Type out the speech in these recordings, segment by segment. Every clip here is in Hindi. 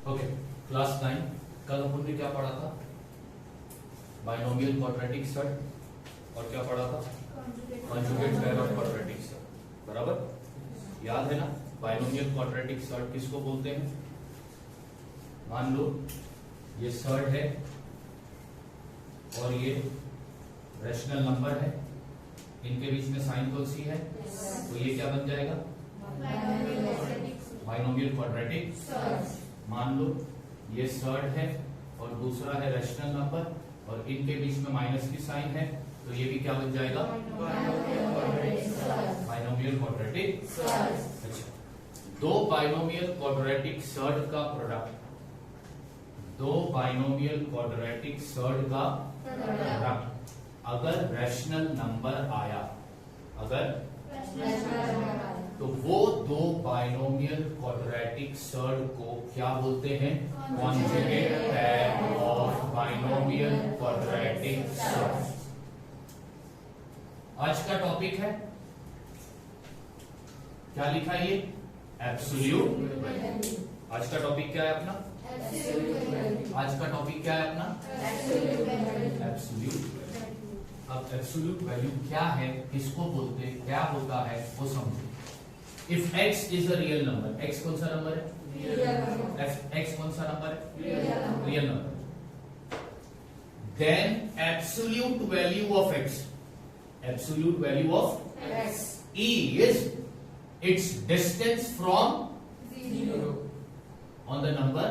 ओके, क्लास 9 कल अपन ने क्या पढ़ा था? बाइनोमियल क्वाड्रेटिक सर्ट और क्या पढ़ा था? Conjugate pair of quadratic surd. बराबर याद है ना? बाइनोमियल क्वाड्रेटिक सर्ट किसको बोलते हैं? मान लो ये सर्ट है और ये रैशनल नंबर है, इनके बीच में साइन कौन सी है? तो ये क्या बन जाएगा? Binomial quadratic surd. मान लो ये सर्ट है और दूसरा है रैशनल नंबर और इनके बीच में माइनस की साइन है, तो ये भी क्या बन जाएगा? Binomial quadratic surd. अच्छा, दो बाइनोमियल क्वाड्रेटिक सर्ट का प्रोडक्ट, दो बाइनोमियल क्वाड्रेटिक सर्ट का प्रोडक्ट अगर रैशनल नंबर आया, अगर तो वो दो बाइनोमियल क्वाड्रेटिक सर्ट को क्या बोलते हैं? Conjugate pair of binomial quadratic surd. आज का टॉपिक है, क्या लिखा है ये? एब्सोल्यूट। आज का टॉपिक क्या है अपना? आज का टॉपिक क्या है अपना? एब्सोल्यूट। अब एब्सोल्यूट वैल्यू क्या है, किसको बोलते हैं, क्या होता है, वो समझो। If x is a real number, x कौन सा नंबर है? x कौन सा नंबर है? Real number. Then absolute value of x, absolute value of x is its distance from 0 on the number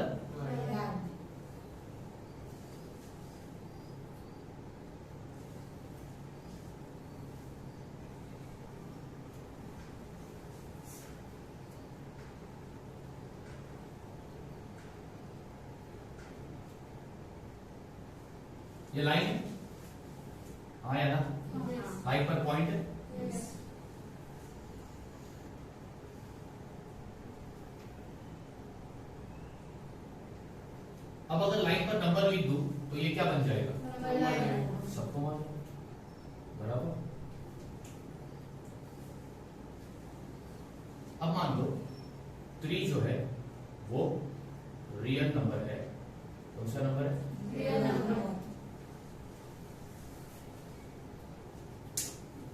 ये लाइन है, आया ना? लाइन पर पॉइंट है। अब अगर लाइन पर नंबर लिख दूं तो ये क्या बन जाएगा? सबको मान। बराबर। अब मान लो 3 जो है वो रियल नंबर है। कौन सा नंबर है? Real number.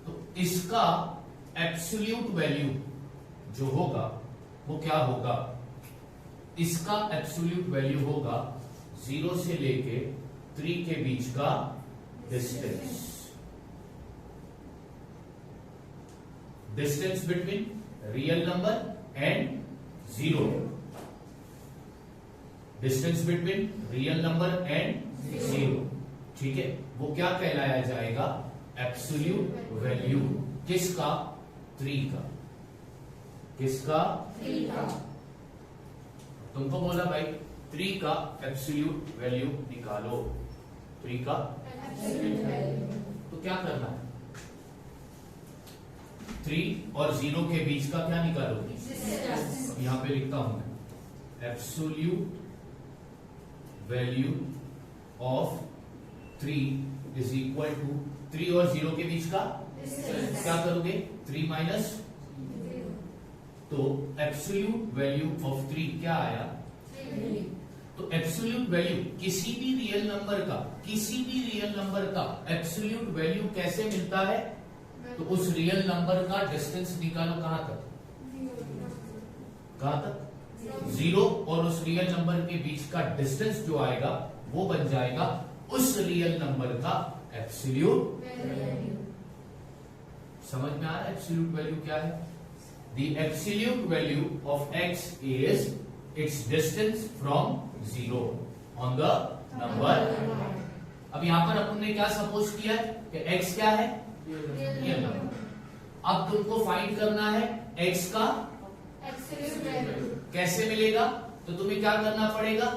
तो इसका एब्सोल्यूट वैल्यू जो होगा वो क्या होगा? इसका एब्सोल्यूट वैल्यू होगा 0 से लेके 3 के बीच का distance, distance between real number and 0, distance between real number and 0। ठीक है, वो क्या कहलाया जाएगा? Absolute value. किसका? 3 का। किसका? 3 का। तुमको बोला भाई 3 का एब्सोल्यूट वैल्यू निकालो, 3 का एब्सोल्यूट वैल्यू। तो क्या करना है? 3 और 0 के बीच का क्या निकालो? यहां पे लिखता हूं मैं, absolute value of 3 is equal to 3 और 0 के बीच का क्या करोगे? 3 माइनस, तो एब्सोल्यूट वैल्यू ऑफ 3 क्या आया? 3। तो एब्सोल्यूट वैल्यू किसी भी रियल नंबर का, किसी भी रियल नंबर का एब्सोल्यूट वैल्यू कैसे मिलता है? तो उस रियल नंबर का डिस्टेंस निकालो। कहां तक? कहां तक? 0 और उस रियल नंबर के बीच का डिस्टेंस जो आएगा वो बन जाएगा उस रियल नंबर का एब्सोल्यूट वैल्यू। समझ में आ रहा है एब्सोल्यूट वैल्यू क्या है? The absolute value of x is its distance from 0 on the number। अब यहां पर अपन ने क्या सपोज किया कि x क्या है? Real number. अब तुमको फाइंड करना है x का एब्सोल्यूट वैल्यू। कैसे मिलेगा? तो तुम्हें क्या करना पड़ेगा?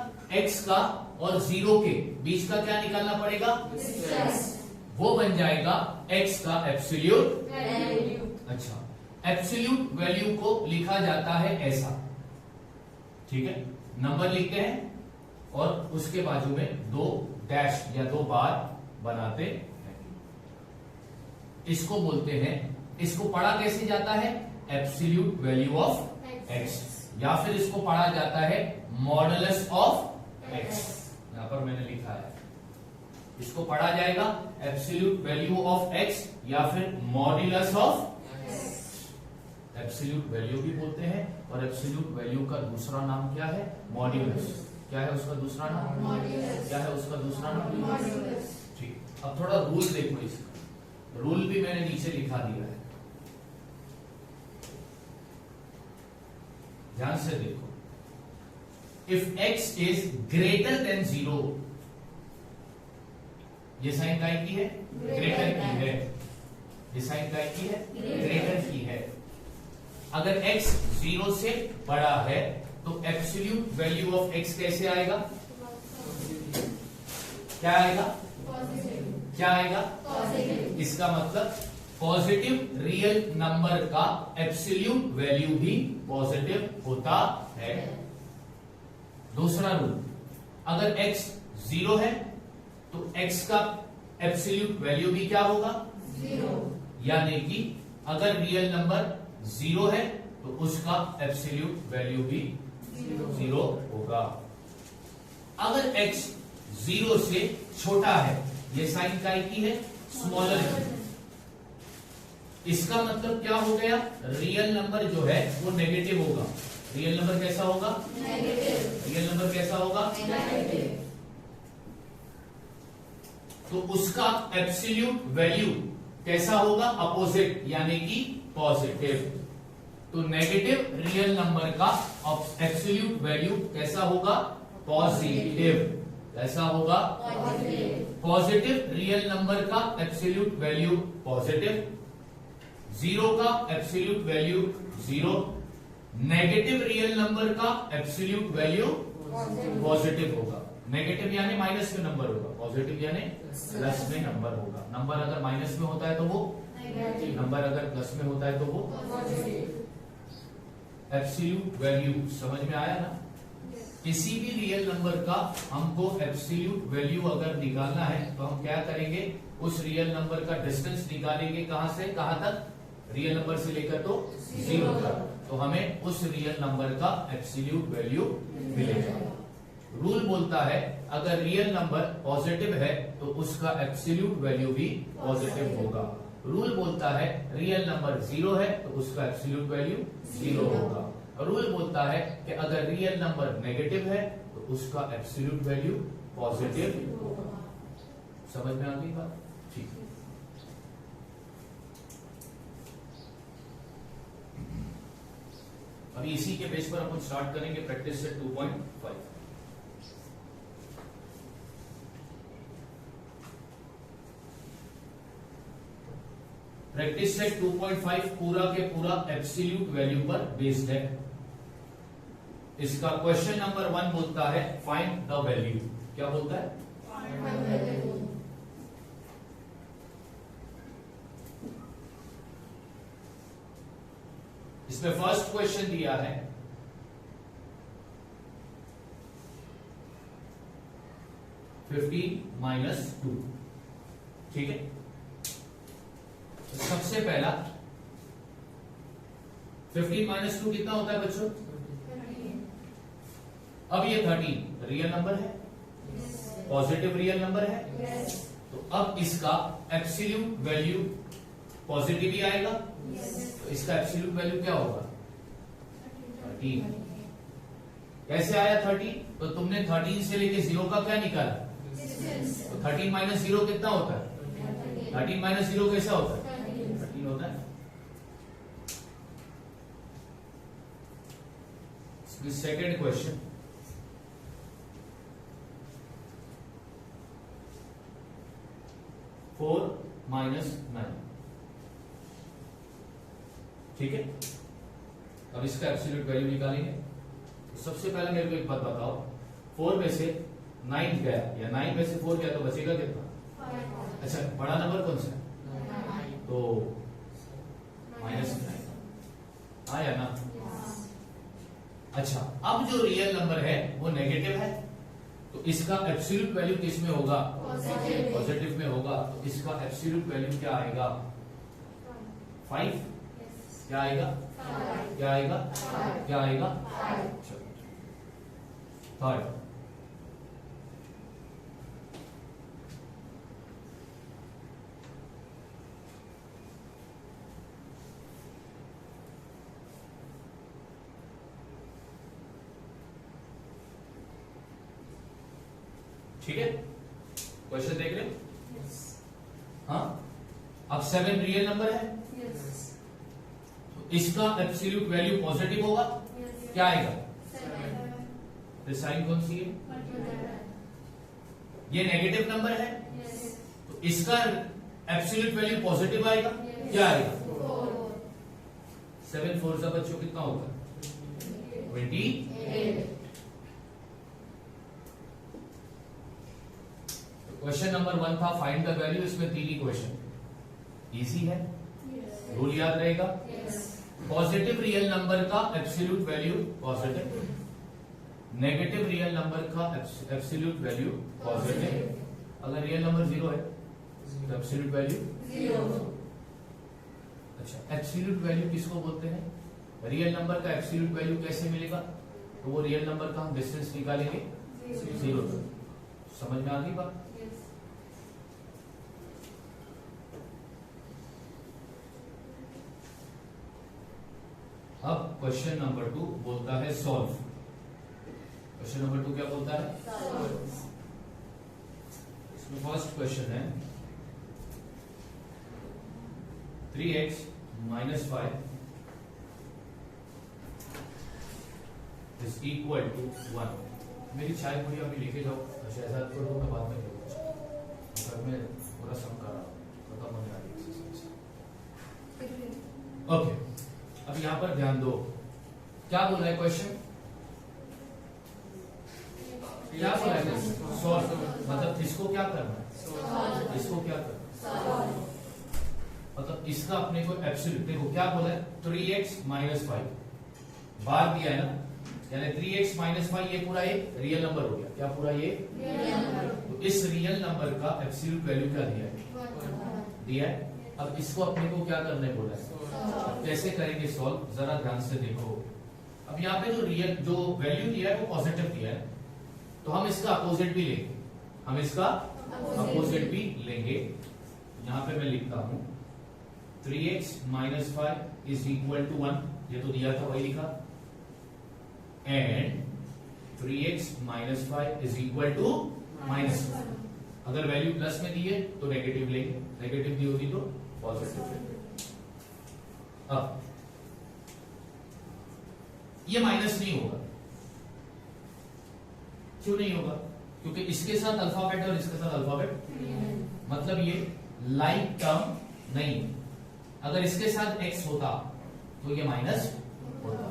x का और 0 के बीच का क्या निकालना पड़ेगा? वो बन जाएगा x का एब्सोल्यूट वैल्यू। अच्छा, एब्सोल्यूट वैल्यू को लिखा जाता है ऐसा, ठीक है? नंबर लिखते हैं और उसके बाजू में 2 डैश या 2 बार बनाते हैं। इसको बोलते हैं, इसको पढ़ा कैसे जाता है? Absolute value of x। या फिर इसको पढ़ा जाता है मॉडुलस ऑफ एक्स। यहां पर मैंने लिखा है, इसको पढ़ा जाएगा एब्सोल्यूट वैल्यू ऑफ एक्स या फिर मॉडुलस ऑफ एब्सोल्यूट वैल्यू भी बोलते हैं, और एब्सोल्यूट वैल्यू का दूसरा नाम क्या है? मॉड्यूलस। क्या है उसका दूसरा नाम? मॉड्यूलस। क्या है उसका दूसरा नाम? मॉड्यूलस। ठीक, अब थोड़ा रूल देखो इसका। रूल भी मैंने नीचे लिखा दिया है, ध्यान से देखो। If x is greater than 0, ये साइन काय की है? ग्रेटर की है। ये साइन काय की है? ग्रेटर की है। अगर x 0 से बड़ा है तो एब्सोल्यूट वैल्यू ऑफ x कैसे आएगा? क्या आएगा? पॉजिटिव। क्या आएगा? पॉजिटिव। इसका मतलब पॉजिटिव रियल नंबर का एब्सोल्यूट वैल्यू भी पॉजिटिव होता है। दूसरा रूल, अगर x 0 है तो x का एब्सोल्यूट वैल्यू भी क्या होगा? 0। यानी कि अगर रियल नंबर 0 है तो उसका एब्सोल्यूट वैल्यू भी 0 होगा। अगर x 0 से छोटा है, ये साइन काय की है? स्मॉलर की। इसका मतलब क्या हो गया? रियल नंबर जो है वो नेगेटिव होगा। रियल नंबर कैसा होगा? नेगेटिव। रियल नंबर कैसा होगा? नेगेटिव। तो उसका एब्सोल्यूट वैल्यू कैसा होगा? अपोजिट, यानी कि पॉजिटिव। तो नेगेटिव रियल नंबर का एब्सोल्यूट वैल्यू कैसा होगा? पॉजिटिव। कैसा होगा? पॉजिटिव रियल नंबर का एब्सोल्यूट वैल्यू पॉजिटिव, 0 का absolute value 0, negative real number का एब्सोल्यूट वैल्यू पॉजिटिव होगा। नेगेटिव यानी माइनस में नंबर होगा, पॉजिटिव यानी प्लस में नंबर होगा। नंबर अगर माइनस में होता है तो वो नेगेटिव, नंबर अगर प्लस में होता है तो वो पॉजिटिव। एब्सोल्यूट वैल्यू समझ में आया ना? किसी भी रियल नंबर का हमको एब्सोल्यूट वैल्यू अगर निकालना है तो हम क्या करेंगे? उस रियल नंबर का डिस्टेंस निकालेंगे। कहां से कहां तक? रियल नंबर से लेकर तो 0 तक। तो हमें उस रियल नंबर का एब्सोल्यूट वैल्यू मिलेगा। रूल बोलता है अगर रियल नंबर पॉजिटिव है तो उसका एब्सोल्यूट वैल्यू भी पॉजिटिव होगा। रूल बोलता है रियल नंबर 0 है तो उसका एब्सोल्यूट वैल्यू 0 होगा। रूल बोलता है कि अगर रियल नंबर नेगेटिव है तो उसका एब्सोल्यूट वैल्यू पॉजिटिव होगा। समझ में आ गई बात? ठीक है। अभी इसी के बेस पर हम स्टार्ट करेंगे प्रैक्टिस सेट 2.5। प्रैक्टिस सेट 2.5 पूरा के पूरा एब्सोल्यूट वैल्यू पर बेस्ड है। इसका क्वेश्चन नंबर 1 बोलता है फाइंड द वैल्यू। क्या बोलता है? इसमें फर्स्ट क्वेश्चन दिया है 15 माइनस 2। ठीक है, तो सबसे पहला 15 माइनस 2 कितना होता है बच्चों? अब ये 13 रियल नंबर है, पॉजिटिव रियल नंबर है, तो अब इसका एब्सोल्यूट वैल्यू पॉजिटिव ही आएगा। तो इसका एब्सोल्यूट वैल्यू क्या होगा? 13। कैसे आया 13? तो तुमने 13 से लेके 0 का क्या निकाला? तो 13 माइनस 0 कितना होता है? 13 माइनस 0 कैसा होता है? 13 होता है। Second question, four minus 9। ठीक है, अब इसका एब्सोल्यूट वैल्यू निकालेंगे। तो सबसे पहले मेरे को एक बात बताओ, 4 में से 9 गया या 9 में से 4 गया तो बचेगा कितना? अच्छा, बड़ा नंबर कौन सा है? तो -9 आया ना? अच्छा, अब जो रियल नंबर है वो नेगेटिव है, तो इसका एब्सोल्यूट वैल्यू किस में होगा? पॉजिटिव में होगा। तो इसका एब्सोल्यूट वैल्यू क्या आएगा? 5। क्या आएगा? क्या आएगा? क्या आएगा? थर्ड, ठीक है, क्वेश्चन देख रहे हो? हाँ, अब 7 रियल नंबर है, तो इसका एब्सोल्यूट वैल्यू पॉजिटिव होगा, क्या आएगा? तो साइन कौन सी है? ये नेगेटिव नंबर है, तो इसका एब्सोल्यूट वैल्यू पॉजिटिव आएगा, क्या आएगा? 7 4 से बच्चों कितना होगा? 28। क्वेश्चन नंबर 1 था फाइंड द वैल्यू, इसमें 3 ही क्वेश्चन, इजी है, रूल याद रहेगा। पॉजिटिव रियल नंबर का absolute value positive, negative real number का एब्सोल्यूट वैल्यू पॉजिटिव, अगर रियल नंबर 0 है तो एब्सोल्यूट वैल्यू 0। अच्छा, एब्सोल्यूट वैल्यू किसको बोलते हैं? रियल नंबर का एब्सोल्यूट वैल्यू कैसे मिलेगा? तो वो रियल नंबर का हम डिस्टेंस निकालेंगे 0 तक। समझ में आ गई बात? अब क्वेश्चन नंबर 2 बोलता है सॉल्व। क्वेश्चन नंबर 2 क्या बोलता है? इसमें फर्स्ट क्वेश्चन है 3x - 5 इज इक्वल टू 1। मेरी चाय पूरी अभी लेके जाओ, अच्छा ऐसा करो, मैं बाद में करूँगा, घर में पूरा सम कर रहा हूँ, खत्म होने वाली एक्सरसाइज। ओके, अब यहां पर ध्यान दो, क्या बोला है क्वेश्चन? क्या बोला है? सॉल्व, मतलब इसको क्या करना है? इसको क्या करना है? मतलब इसका अपने को एब्सोल्यूट, देखो क्या बोला है? 3x - 5 बार दिया है ना, यानी 3x - 5 ये पूरा एक रियल नंबर हो गया, क्या पूरा ये रियल नंबर? तो इस रियल नंबर का एब्सोल्यूट वैल्यू क्या दिया है? दिया है। अब इसको अपने को क्या करना है बोला है? कैसे करेंगे सॉल्व, जरा ध्यान से देखो। अब यहाँ पे जो वैल्यू दिया है वो पॉजिटिव दिया है, तो हम इसका अपोजिट भी लेंगे, हम इसका अपोजिट भी लेंगे। यहाँ पे मैं लिखता हूं 3x - 5 इज इक्वल टू 1, ये तो दिया था वही लिखा, and 3x - 5 is equal to -1। अगर वैल्यू प्लस में दी है तो नेगेटिव लेंगे, नेगेटिव दी होगी तो पॉजिटिव लेंगे। अब ये माइनस नहीं होगा, क्यों नहीं होगा? क्योंकि इसके साथ अल्फाबेट और इसके साथ अल्फाबेट, मतलब ये लाइक टर्म नहीं। अगर इसके साथ x होता तो ये माइनस होता,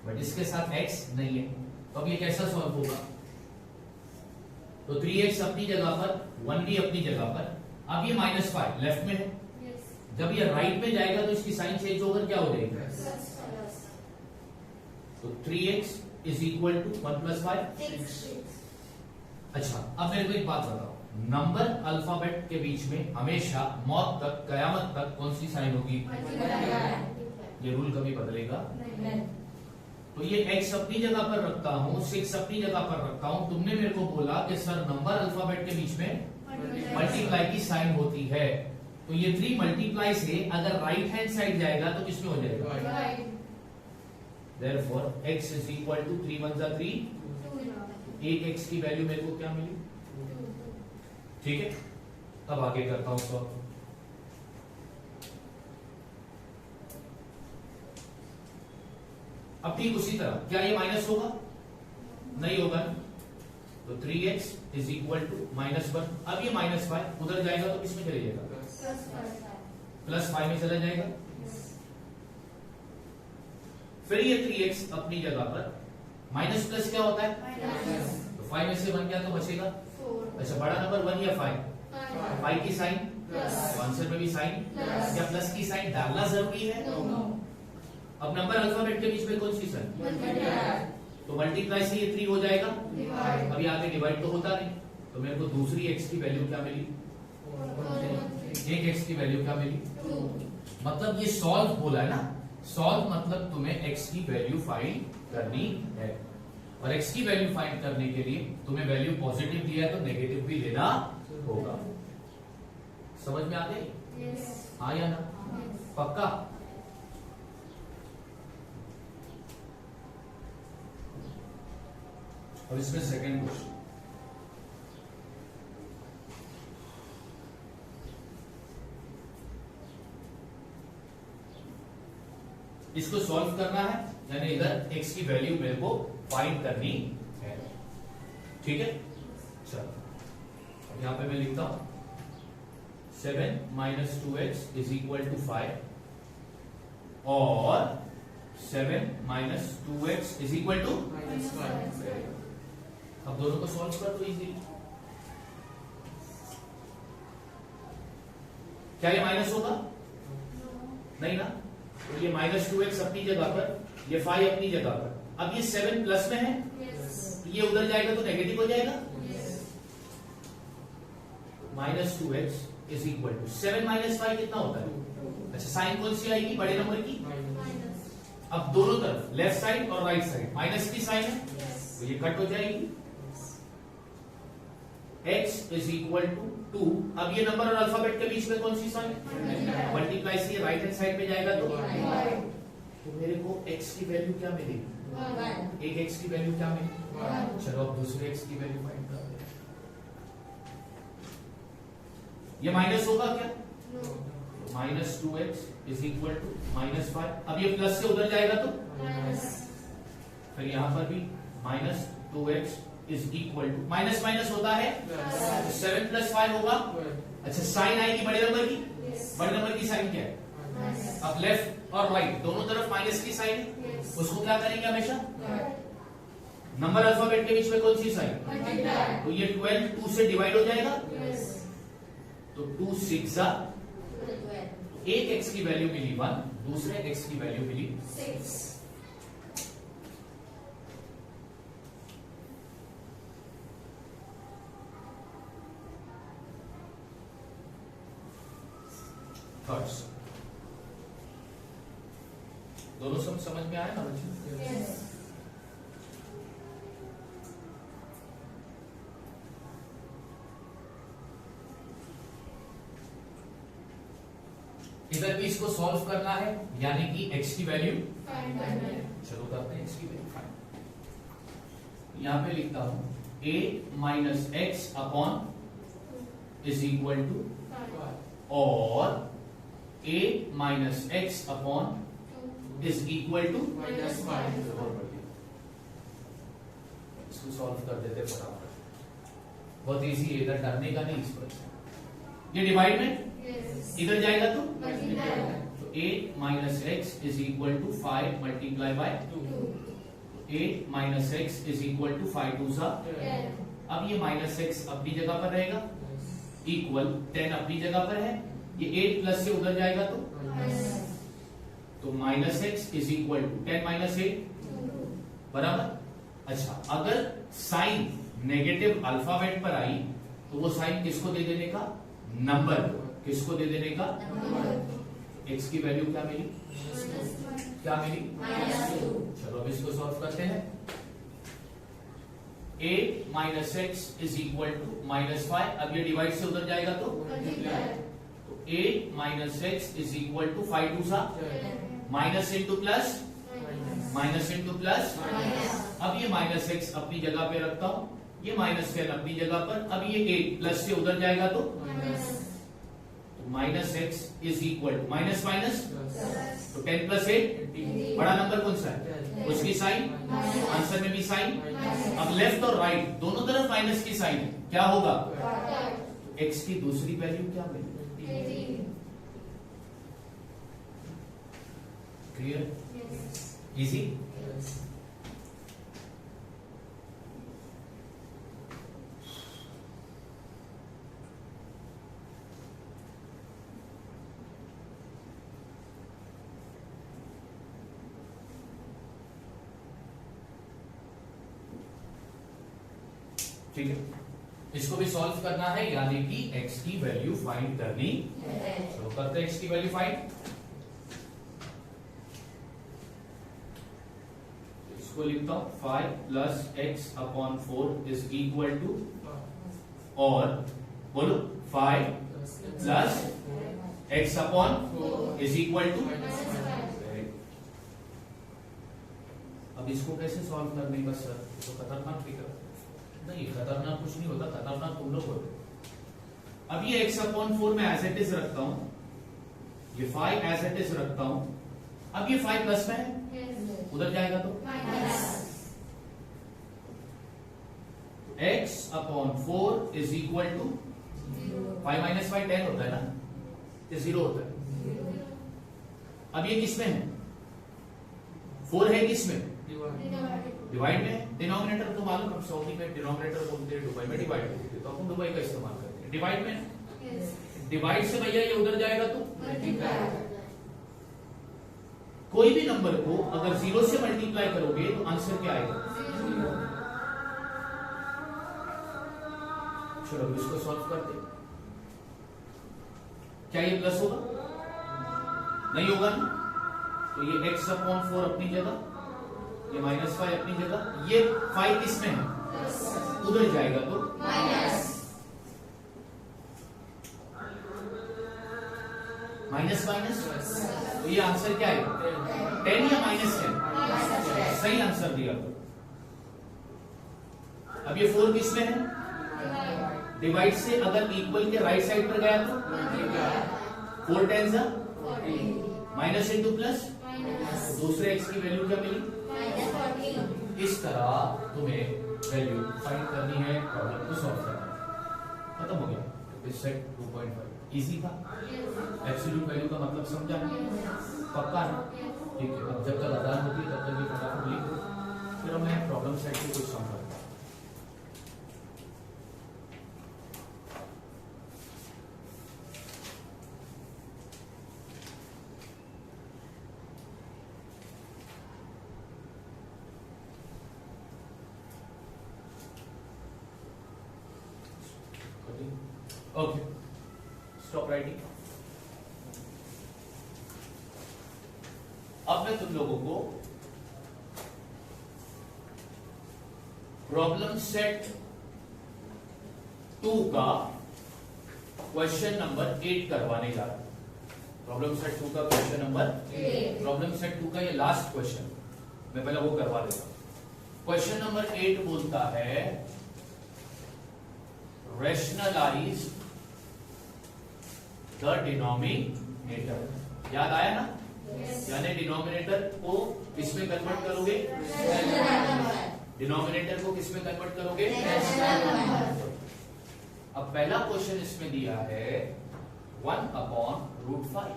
बट इसके साथ x नहीं है, तो अब ये कैसा सॉल्व होगा? तो 3x अपनी जगह पर, 1 भी अपनी जगह पर, अब ये -5 लेफ्ट में है, जब ये राइट में जाएगा तो इसकी साइन चेंज होकर क्या हो जाएगी? तो 3x इज इक्वल टू 1 + 5। अच्छा, अब मेरे को एक बात बताओ, नंबर अल्फाबेट के बीच में हमेशा मौत तक, कयामत तक कौन सी साइन होगी? ये रूल कभी बदलेगा नहीं। तो ये x अपनी जगह पर रखता हूं, 6 अपनी जगह पर रखता हूं। तुमने मेरे को बोला कि सर नंबर अल्फाबेट के बीच में मल्टीप्लाई की साइन होती है, तो ये 3 मल्टीप्लाई से अगर राइट हैंड साइड जाएगा तो किसमें हो जाएगा? Therefore x is equal to 3 1 जा 3, एक x की वैल्यू मेरे को क्या मिली? ठीक है, अब आगे करता हूं सॉल्व। अब ठीक उसी तरह, क्या ये माइनस होगा? नहीं होगा, तो 3x इज इक्वल टू -1। अब ये -5 उधर जाएगा तो किसमें चले जाएगा? +5 में चला जाएगा। फिर ये 3x अपनी जगह पर, माइनस प्लस क्या होता है? तो 5 में से 1 क्या तो बचेगा? अच्छा, बड़ा नंबर 1 या 5? 5 की साइन, आंसर में भी साइन, क्या प्लस की साइन डालना जरूरी है? अब नंबर अल्फाबेट के बीच में कौन सी साइन? तो मल्टीप्लाई से ये 3 हो जाएगा, अभी आगे डिवाइड तो होता नहीं, तो मेरे को दूसरी x की वैल्यू क्या मिली? एक x की वैल्यू क्या मिली? मतलब ये सॉल्व बोला है ना, सॉल्व मतलब तुम्हें x की वैल्यू फाइंड करनी है, और x की वैल्यू फाइंड करने के लिए तुम्हें वैल्यू पॉजिटिव दिया है तो नेगेटिव भी लेना होगा। समझ में आ गई? हाँ या ना? पक्का? और इसमें सेकंड क्वेश्चन, इसको सॉल्व करना है, यानी इधर x की वैल्यू मेरे को फाइंड करनी है। ठीक है, चलो यहां पे मैं लिखता हूं 7 - 2x = 5 और 7 - 2x = -5। अब दोनों को सॉल्व कर तो इजी। क्या ये माइनस होगा? नहीं ना, तो ये -2x अपनी जगह पर, ये 5 अपनी जगह पर। अब ये 7 प्लस में है, तो ये उधर जाएगा तो नेगेटिव हो जाएगा। -2x = 7 - 5 कितना होता है? अच्छा, साइन कौन सी आएगी? बड़े नंबर की। अब दोनों तरफ लेफ्ट साइड और राइट साइड माइनस की साइन है, तो ये कट हो जाएगी। x = 2। अब ये नंबर और अल्फाबेट के बीच में कौन सी साइन? मल्टीप्लाई से राइट हैंड साइड पे जाएगा तो मेरे को x की वैल्यू क्या मिलेगी? एक x की वैल्यू क्या मिलेगी? चलो अब दूसरे x की वैल्यू फाइंड करते हैं। ये माइनस होगा क्या? -2x = -5। अब ये प्लस से उधर जाएगा तो फिर यहां पर भी -2x = माइनस माइनस होता है, 7 + 5 होगा। अच्छा, साइन आएगी बड़े नंबर की। बड़े नंबर की साइन क्या है? अब लेफ्ट और राइट दोनों तरफ माइनस की साइन है, उसको क्या करेंगे हमेशा? नंबर अल्फाबेट के बीच में कौन सी साइन? तो ये 12 2 से डिवाइड हो जाएगा, तो 2 × 6 = एक x की वैल्यू मिली 1, दूसरे x की वैल्यू मिली 6। दोनों सब समझ में आया ना बच्चे? इधर भी इसको सॉल्व करना है, यानी कि x की वैल्यू फाइंड करना है। चलो करते हैं x की वैल्यू फाइंड। यहां पे लिखता हूं a - x = और a - x = -5। इसको सॉल्व कर देते फटाफट, बहुत इजी है, इधर डरने का नहीं। इस पर ये डिवाइड में इधर जाएगा तो a - x = 5 × 2। a - x = 5 2 सा। अब ये -x अपनी जगह पर रहेगा, इक्वल 10 अपनी जगह पर है, ये 8 प्लस से उधर जाएगा तो -x = 10 - 8 बराबर। अच्छा, अगर साइन नेगेटिव अल्फाबेट पर आई तो वो साइन किसको दे देने का? नंबर। किसको दे देने का? x की वैल्यू क्या मिली? क्या मिली? चलो अब इसको सॉल्व करते हैं। a - x = -5। अब ये डिवाइड से उधर जाएगा तो a - x = 5 2 सा, minus into plus, minus into plus. अब ये -x अपनी जगह पे रखता हूं, ये -10 अपनी जगह पर। अब ये 8 प्लस से उधर जाएगा तो -x = माइनस माइनस, तो 10 + 8 बड़ा नंबर कौन सा है? उसकी साइन, आंसर में भी साइन। अब लेफ्ट और राइट दोनों तरफ माइनस की साइन है, क्या होगा? तो x की दूसरी वैल्यू क्या मिलेगी? क्लियर? इजी? ठीक है, इसको भी सॉल्व करना है, यानी कि x की वैल्यू फाइंड करनी है। चलो करते हैं x की वैल्यू फाइंड। इसको लिखता हूं 5 plus x upon 4 is equal to, और बोलो 5 plus x upon is equal to. अब इसको कैसे सॉल्व करने का सर? तो खतरनाक फिक्र नहीं, खतरनाक कुछ नहीं होता, खतरनाक तुम लोग होते। अब ये x अपॉन 4 में एज इट इज रखता हूं, ये 5 एज इट इज रखता हूं। अब ये 5 प्लस में है, उधर जाएगा तो x upon 4 is equal to 5 minus 5 10 होता है ना, ये 0 होता है। अब ये किसमें है? 4 है किसमें? डिवाइड में। डिनोमिनेटर तो मालूम, हम सऊदी में डिनोमिनेटर बोलते हैं, दुबई में डिवाइड बोलते हैं, तो हम दुबई का इस्तेमाल करते हैं। डिवाइड में, डिवाइड से भैया ये उधर जाएगा तो कोई भी नंबर को अगर 0 से मल्टीप्लाई करोगे तो आंसर क्या आएगा? चलो इसको सॉल्व करते हैं। क्या ये प्लस होगा? नहीं होगा ना, तो ये x अपॉन 4 अपनी जगह, ये -5 अपनी जगह, ये 5 किसमें है? उधर जाएगा तो माइनस माइनस, तो ये आंसर क्या आएगा? 10 या -10? सही आंसर दिया। अब ये 4 किसमें है? डिवाइड से अगर इक्वल के राइट साइड पर गया तो 4 10 माइनस इंटू प्लस, दूसरे x की वैल्यू क्या मिली? इस तरह तुम्हें वैल्यू फाइंड करनी है, प्रॉब्लम को सॉल्व करना है। खत्म हो गया। सेट 2.5 इजी था। एब्सोल्यूट वैल्यू का मतलब समझा? पक्का है? ठीक है। अब जब तक अदान होती है तब तक ये फटाफट लिख दो, फिर मैं प्रॉब्लम सेट को कुछ समझा। Okay, stop writing. अब मैं तुम लोगों को प्रॉब्लम सेट 2 का क्वेश्चन नंबर 8 करवाने जा रहा हूं। प्रॉब्लम सेट 2 का क्वेश्चन नंबर 8, प्रॉब्लम सेट 2 का ये लास्ट क्वेश्चन, मैं पहले वो करवा देता हूं। क्वेश्चन नंबर 8 बोलता है रैशनलाइज द डिनोमिनेटर। याद आया ना? यानी डिनोमिनेटर को किसमें कन्वर्ट करोगे? डिनोमिनेटर को किसमें कन्वर्ट करोगे? अब पहला क्वेश्चन इसमें दिया है 1/√5।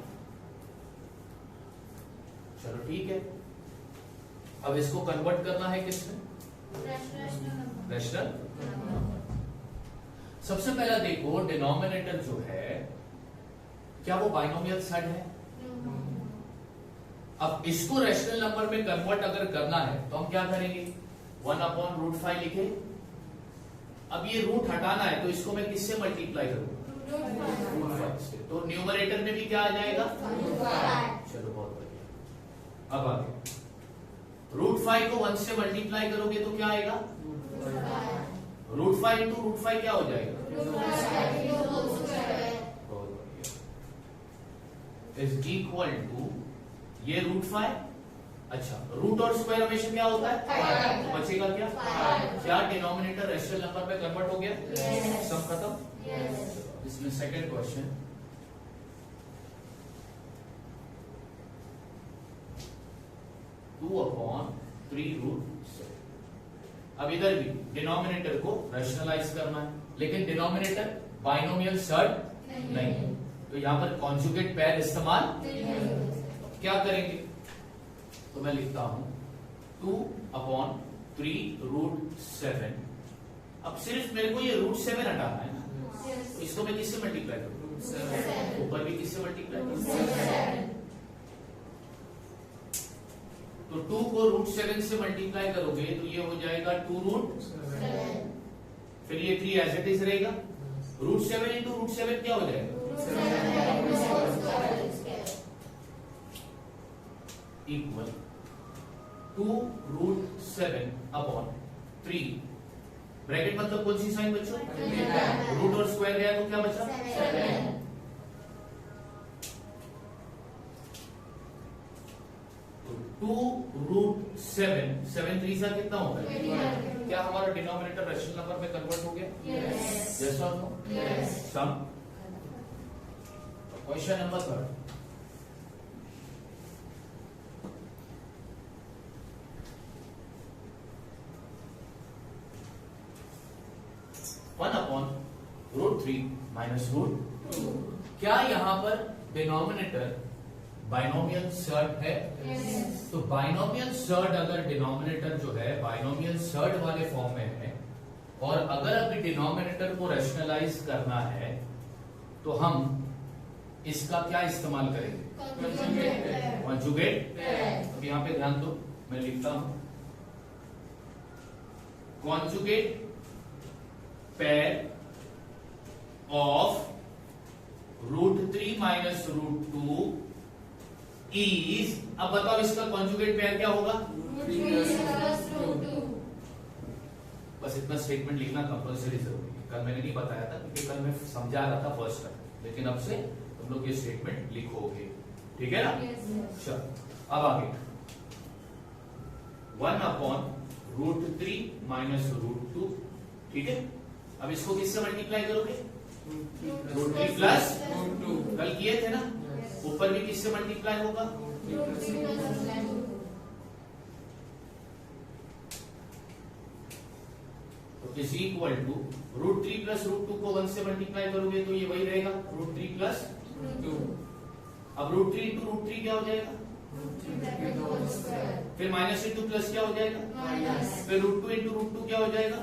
चलो ठीक है, अब इसको कन्वर्ट करना है किसमें? रैशनल। सबसे पहला देखो, डिनोमिनेटर जो है क्या वो बाइनोमियल सेट है? अब इसको रैशनल नंबर में कन्वर्ट अगर करना है तो हम क्या करेंगे? 1/√5 लिखे। अब ये रूट हटाना है तो इसको मैं किससे मल्टीप्लाई करूंगा? √5 से। तो न्यूमरेटर में भी क्या आ जाएगा? चलो बहुत बढ़िया। अब आगे √5 को 1 से मल्टीप्लाई करोगे तो क्या आएगा? √5 इंटू √5 क्या हो जाएगा? इज इक्वल टू ये √5। अच्छा, रूट और स्क्वायर हमेशा क्या होता है? तो बचेगा क्या? क्या डिनोमिनेटर रैशनल नंबर पे कन्वर्ट हो गया? सब खत्म। इसमें सेकंड क्वेश्चन, टू अपॉन 3√7। अब इधर भी डिनोमिनेटर को रैशनलाइज करना है, लेकिन डिनोमिनेटर बाइनोमियल सेट नहीं है, तो यहां पर कॉन्जुगेट पेयर इस्तेमाल क्या करेंगे? तो मैं लिखता हूं 2/3√7। अब सिर्फ मेरे को ये √7 हटाना है ना, तो इसको मैं किससे मल्टीप्लाई करूं? ऊपर भी किससे मल्टीप्लाई करूं? तो 2 को √7 से मल्टीप्लाई करोगे तो ये हो जाएगा 2√7। फिर ये 3 एज इट इज रहेगा। √7 इंटू √7 क्या हो जाएगा? इक्वल 2√7 7/3 ब्रैकेट मतलब कौन सी साइन बच्चों? रूट और स्क्वायर गया तो क्या बचा? 7। तो 2√7 7 3 सा कितना होता है? क्या हमारा डिनोमिनेटर रेशनल नंबर में कन्वर्ट हो गया? यस और नो? सम। Question number 3 1/√3 minus √2। क्या यहाँ पर डिनोमिनेटर बाइनोमियल सर्ड है? तो बाइनोमियल सर्ड अगर डिनोमिनेटर जो है बाइनोमियल सर्ड वाले फॉर्म में है और अगर अभी डिनोमिनेटर को रैशनलाइज करना है तो हम इसका क्या इस्तेमाल करेंगे? कॉन्जुगेट। अब यहाँ पे ध्यान दो, मैं लिखता हूं conjugate pair of √3 minus √2 is, अब बताओ इसका कॉन्जुगेट पेयर क्या होगा? बस इतना स्टेटमेंट लिखना कंपल्सरी जरूरी है। कल मैंने नहीं बताया था क्योंकि कल मैं समझा रहा था फर्स्ट टाइम, लेकिन अब से तुम लोग ये स्टेटमेंट लिखोगे, ठीक है ना? चलो अब आगे 1/√3 माइनस √2, ठीक है। अब इसको किससे मल्टीप्लाई करोगे? √3 प्लस √2 कल किए थे ना। ऊपर भी किससे मल्टीप्लाई होगा? तो इज इक्वल टू √3 प्लस √2 को 1 से मल्टीप्लाई करोगे तो ये वही रहेगा √3 प्लस √2। अब √3 इंटू √3 क्या हो जाएगा? फिर माइनस इंटू प्लस क्या हो जाएगा? फिर √2 इंटू √2 क्या हो जाएगा?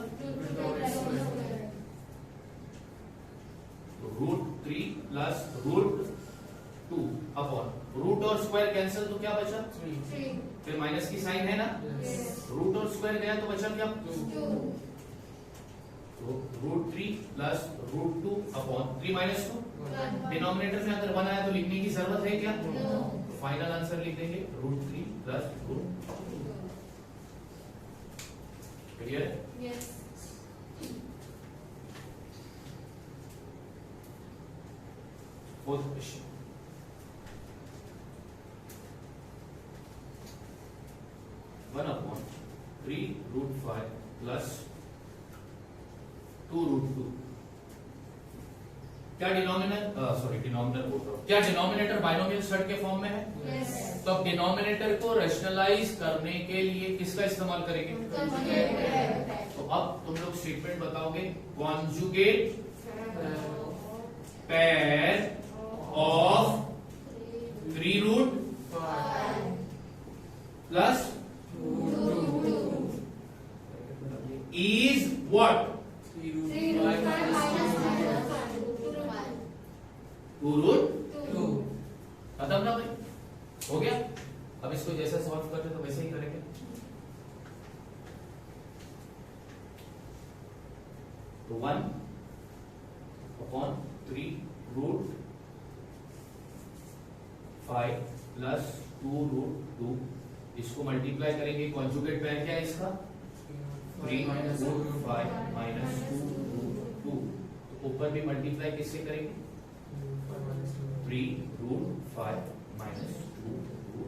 √3 प्लस √2 अपॉन रूट और स्क्वायर कैंसिल तो क्या बचा? 3। फिर माइनस की साइन है ना? रूट और स्क्वायर गया तो बचा क्या? 2। तो √3 प्लस √2 अपॉन 3 माइनस 2। डिनोमिनेटर में अगर 1 आया तो लिखने की जरूरत है क्या? तो फाइनल आंसर लिख देंगे √3 प्लस √2। क्लियर है? Fourth question 1/3√5 plus 2√2। क्या डिनोमिनेटर बाइनोमियल सर्ड के फॉर्म में है? तो अब डिनोमिनेटर को रैशनलाइज करने के लिए किसका इस्तेमाल करेंगे? तो अब तुम लोग स्टेटमेंट बताओगे conjugate pair of 3√5 plus is what? 2√2। खत्म ना भाई, हो गया। अब इसको जैसा सॉल्व करते तो वैसे ही करेंगे। तो 1/3√5 प्लस 2√2 इसको मल्टीप्लाई करेंगे। कॉन्जुगेट पेयर क्या है इसका? 3 माइनस 5 माइनस 2√2। तो ऊपर भी मल्टीप्लाई किससे करेंगे? 3√5 माइनस 2√2।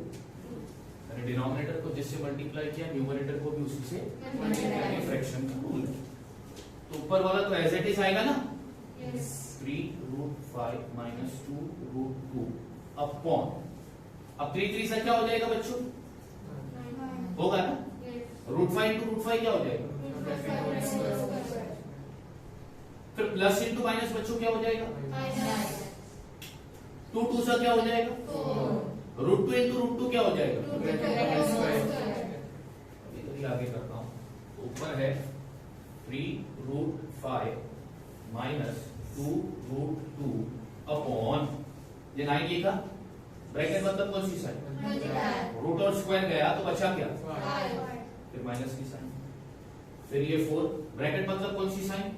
मैंने डिनोमिनेटर को जिससे मल्टीप्लाई किया न्यूमरेटर को भी उसी से मल्टीप्लाई, फ्रैक्शन का रूल। तो ऊपर वाला तो एज इट इज आएगा ना? 3√5 माइनस 2√2 अपॉन, अब 3 से क्या हो जाएगा बच्चों? होगा ना? √5 इंटू √5 क्या हो जाएगा? फिर प्लस इंटू माइनस बच्चों क्या हो जाएगा? 2 सा क्या हो जाएगा? √2 इंटू √2 क्या हो जाएगा? अभी आगे करता हूं। ऊपर है 3√5 माइनस 2√2 अपॉन, ये 9 लिखा, ब्रैकेट मतलब कौन सी साइन? रूट और स्क्वायर गया तो बचा क्या? फिर माइनस की साइन, फिर ये 4, ब्रैकेट मतलब कौन सी साइन?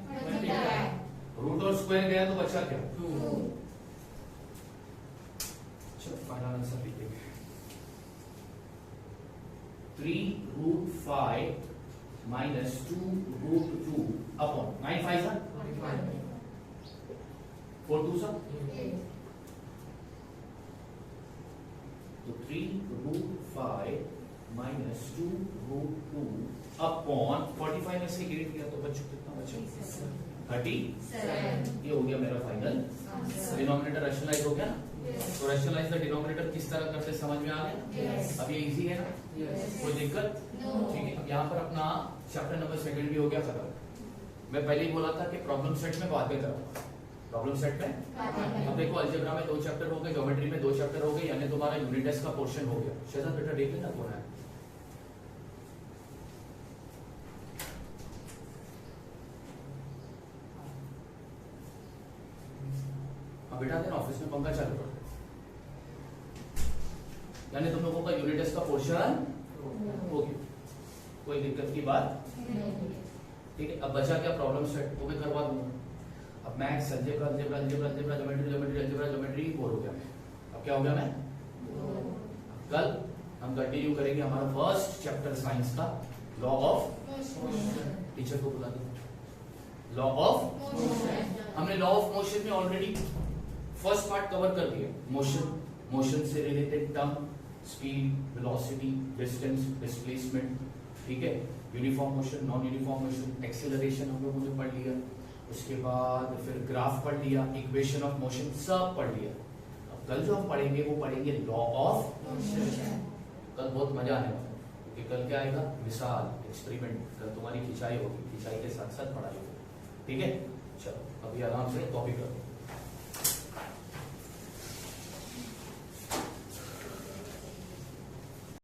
रूट और स्क्वायर गया तो बचा क्या? 2। चलो फाइनल आंसर लिखेंगे। 3√5 minus 2√2 upon 9 5 sir 4 2 sir तो 3√5 minus 2√2 upon 45 में से 8 किया तो बच्चों कितना बचा 37। ये हो गया मेरा फाइनल डिनोमिनेटर रैशनलाइज हो गया ना। तो रैशनलाइज द डिनोमिनेटर किस तरह करते समझ में आ गया। अब ये इजी है ना, कोई दिक्कत ठीक है। अब यहाँ पर अपना चैप्टर नंबर 2 भी हो गया खत्म। मैं पहले ही बोला था कि प्रॉब्लम सेट में बात करूंगा, प्रॉब्लम सेट में। अब देखो अलजेब्रा में 2 चैप्टर हो गए, ज्योमेट्री में 2 चैप्टर हो गए, यानी तुम्हारा यूनिट टेस्ट का पोर्शन हो गया। शहजाद बेटा देख लेना कौन है। बिठा देना ऑफिस में, पंखा चालू कर। यानी तुम लोगों का यूनिट टेस्ट का पोर्शन हो गया, कोई दिक्कत की बात ठीक है। अब बचा क्या प्रॉब्लम सेट, वो मैं करवा दूंगा। अब maths algebra algebra algebra algebra geometry geometry algebra geometry bore हो गया मैं। अब क्या हो गया मैं, कल हम कंटिन्यू करेंगे हमारा फर्स्ट चैप्टर साइंस का लॉ ऑफ टीचर को बुला दो। लॉ ऑफ हमने लॉ ऑफ मोशन में ऑलरेडी फर्स्ट पार्ट कवर कर दिया। मोशन, मोशन से related term, speed, velocity, distance, displacement, ठीक है। Uniform motion, non uniform motion, acceleration हम लोगों ने पढ़ लिया। उसके बाद फिर ग्राफ पढ़ लिया, इक्वेशन ऑफ मोशन सब पढ़ लिया। अब कल जो हम पढ़ेंगे वो पढ़ेंगे लॉ ऑफ मोशन। कल बहुत मजा आने वाला है क्योंकि कल क्या आएगा, मिसाल, एक्सपेरिमेंट। कल तुम्हारी खिंचाई होगी, खिंचाई के साथ साथ पढ़ाई होगी, ठीक है। चलो अभी आराम से कॉपी करो।